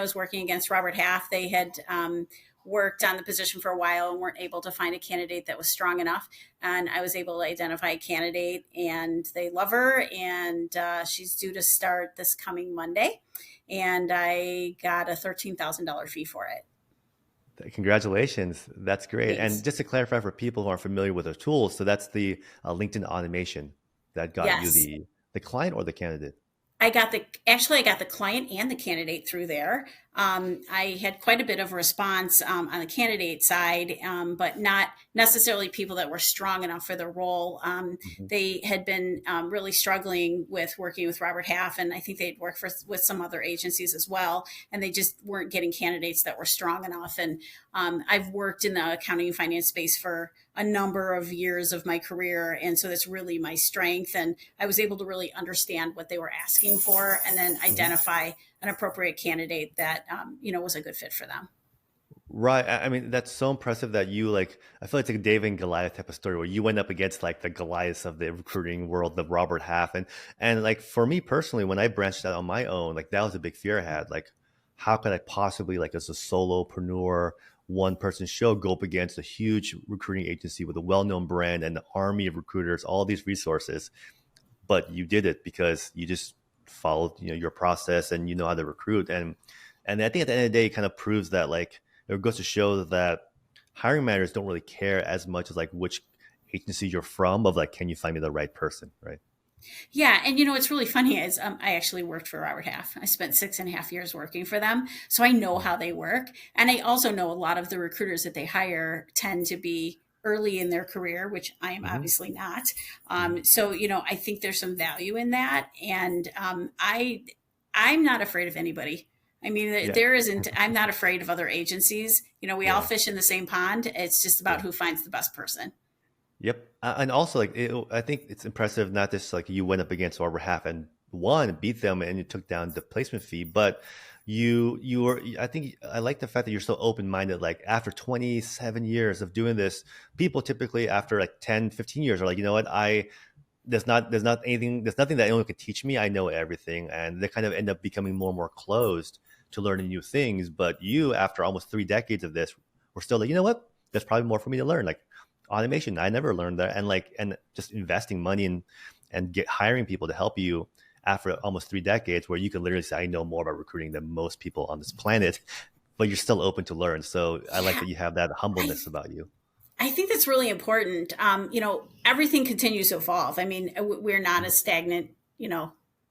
I was working against Robert Half. They had worked on the position for a while and weren't able to find a candidate that was strong enough. And I was able to identify a candidate, and they love her. And she's due to start this coming Monday. And I got a $13,000 fee for it. Congratulations. That's great. And Thanks. just to clarify for people who aren't familiar with the tools, so that's the LinkedIn automation that got you Yes. the client or the candidate. I got the client and the candidate through there. I had quite a bit of response on the candidate side, but not necessarily people that were strong enough for the role. Mhm. They had been really struggling with working with Robert Half, and I think they'd worked with some other agencies as well, and they just weren't getting candidates that were strong enough. And I've worked in the accounting and finance space for a number of years of my career, and so that's really my strength. And I was able to really understand what they were asking for, and then Mhm. identify an appropriate candidate that was a good fit for them. Right. I mean, that's so impressive that you like, I feel like it's like a David and Goliath type of story where you went up against like the Goliaths of the recruiting world, the Robert Half. And like for me personally, when I branched out on my own, like that was a big fear I had. Like, how could I possibly, like as a solopreneur, one person show, go up against a huge recruiting agency with a well-known brand and an army of recruiters, all these resources? But you did it because you just followed, your process, and you know how to recruit. And I think at the end of the day, it kind of proves that like it goes to show that hiring managers don't really care as much as like which agency you're from, of like, can you find me the right person, right? Yeah, and what's really funny is I actually worked for Robert Half. I spent 6.5 years working for them, so I know how they work, and I also know a lot of the recruiters that they hire tend to be early in their career, which I am Hmm. obviously not. Hmm. So I think there's some value in that, and I'm not afraid of anybody. I mean, Yeah. there isn't. I'm not afraid of other agencies. We all Yeah. fish in the same pond. It's just about Yeah. who finds the best person. Yep. And also, like, I think it's impressive not just like you went up against Arbor Half and won, beat them, and you took down the placement fee, but you were. I think I like the fact that you're so open minded. Like after 27 years of doing this, people typically after like 10, 15 years are like, you know what, there's nothing that anyone could teach me. I know everything, and they kind of end up becoming more and more closed to learning new things. But you, after almost 3 decades of this, were still like, you know what? There's probably more for me to learn. Like automation, I never learned that, and like and just investing money and get hiring people to help you after almost 3 decades, where you can literally say, I know more about recruiting than most people on this planet, but you're still open to learn. So I like Yeah, that you have that I humbleness about you. I think that's really important. Everything continues to evolve. I mean, we're not a stagnant,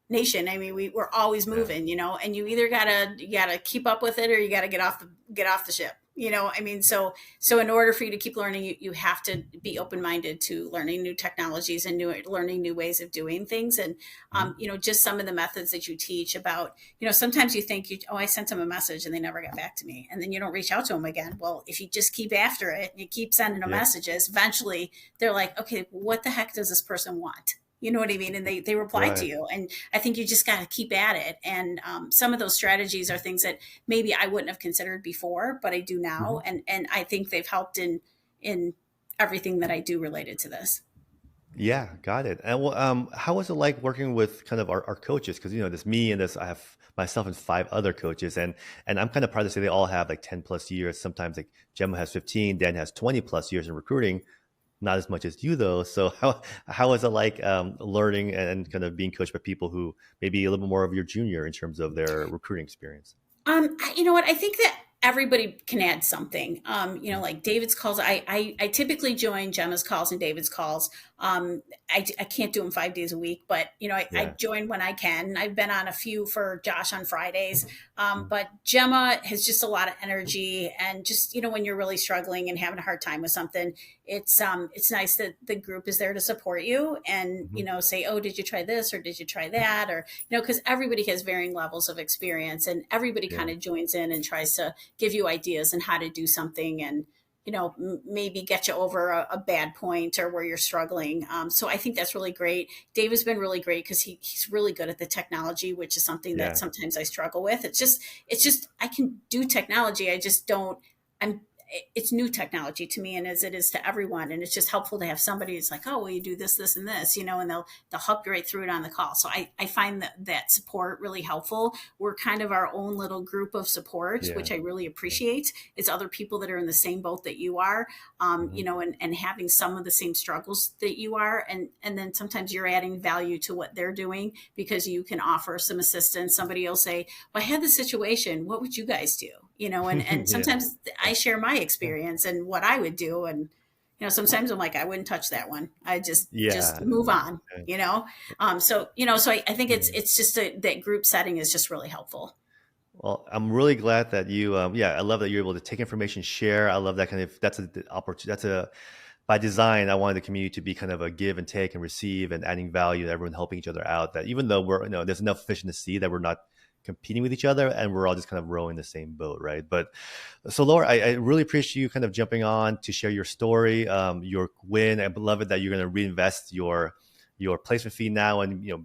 nation. I mean, we're always Yeah. moving, and you either gotta keep up with it or you gotta get off the ship. I mean, so in order for you to keep learning, you have to be open minded to learning new technologies and learning new ways of doing things. And Mhm. just some of the methods that you teach about, sometimes you think I sent them a message and they never got back to me, and then you don't reach out to them again. Well, if you just keep after it and you keep sending them Yep. messages, eventually they're like, okay, what the heck does this person want? You know what I mean? And they reply to Right. you. And I think you just got to keep at it. And some of those strategies are things that maybe I wouldn't have considered before, but I do now. Mhm. And I think they've helped in everything that I do related to this. Yeah, got it. And well, how was it like working with kind of our coaches? Because there's me and I have myself and five other coaches, and I'm kind of proud to say they all have like 10 plus years. Sometimes like Gemma has 15, Dan has 20 plus years in recruiting. Not as much as you though. So how was it like learning and kind of being coached by people who maybe a little bit more of your junior in terms of their recruiting experience? You know what? I think that everybody can add something. Like David's calls. I typically join Gemma's calls and David's calls. I can't do them 5 days a week, but I Yeah. join when I can. I've been on a few for Josh on Fridays. Mm. But Gemma has just a lot of energy, and just when you're really struggling and having a hard time with something, it's nice that the group is there to support you and Mhm. say, oh, did you try this or did you try that, or because everybody has varying levels of experience, and everybody Yeah. kind of joins in and tries to give you ideas and how to do something, and maybe get you over a bad point or where you're struggling. So I think that's really great. Dave has been really great because he's really good at the technology, which is something that Yeah. sometimes I struggle with. It's just I can do technology. I just don't. I'm it's new technology to me, and as it is to everyone. And it's just helpful to have somebody who's like, oh, well, you do this, this, and this, and they'll help you right through it on the call. So I find that support really helpful. We're kind of our own little group of support, Yeah. which I really appreciate. It's other people that are in the same boat that you are, Mhm. and having some of the same struggles that you are. And then sometimes you're adding value to what they're doing because you can offer some assistance. Somebody will say, well, I had this situation. What would you guys do? And Yeah. sometimes I share my experience and what I would do. And, sometimes I'm like, I wouldn't touch that one. I just Yeah. move on, Yeah. so I think Yeah. it's just that group setting is just really helpful. Well, I'm really glad that you, yeah, I love that you're able to take information, share. I love that kind of, that's a opportunity. By design, I wanted the community to be kind of a give and take and receive and adding value and everyone helping each other out. That even though there's enough fish in the sea that we're not competing with each other and we're all just kind of rowing the same boat, right? But so Laura, I really appreciate you kind of jumping on to share your story, your win. I love it that you're going to reinvest your placement fee now, and you're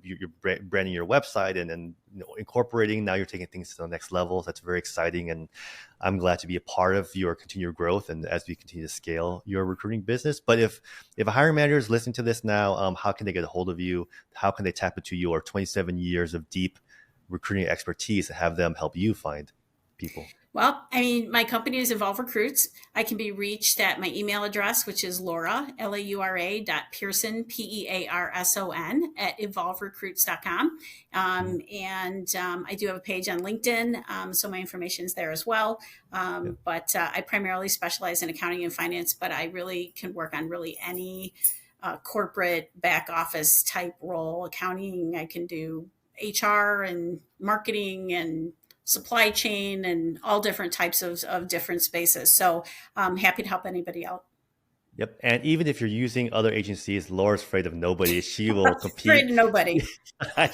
branding your website and incorporating. Now you're taking things to the next level. That's very exciting, and I'm glad to be a part of your continued growth and as we continue to scale your recruiting business. But if a hiring manager is listening to this now, how can they get a hold of you? How can they tap into your 27 years of deep recruiting expertise and have them help you find people? Well, I mean, my company is Evolve Recruits. I can be reached at my email address, which is Laura, Laura Pearson, Pearson, at evolverecruits.com. I do have a page on LinkedIn, so my information is there as well. Yeah. But I primarily specialize in accounting and finance, but I really can work on really any corporate back office type role. Accounting, I can do HR and marketing and supply chain and all different types of different spaces. So I'm happy to help anybody out. Yep. And even if you're using other agencies, Laura's afraid of nobody. She will Afraid compete. of nobody.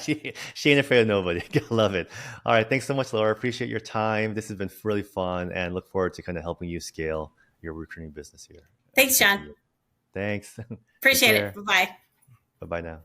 she ain't afraid of nobody. Love it. All right. Thanks so much, Laura. Appreciate your time. This has been really fun and look forward to kind of helping you scale your recruiting business here at the Thanks, John. company. Thanks. Take Appreciate it. care. Bye-bye. Bye bye now.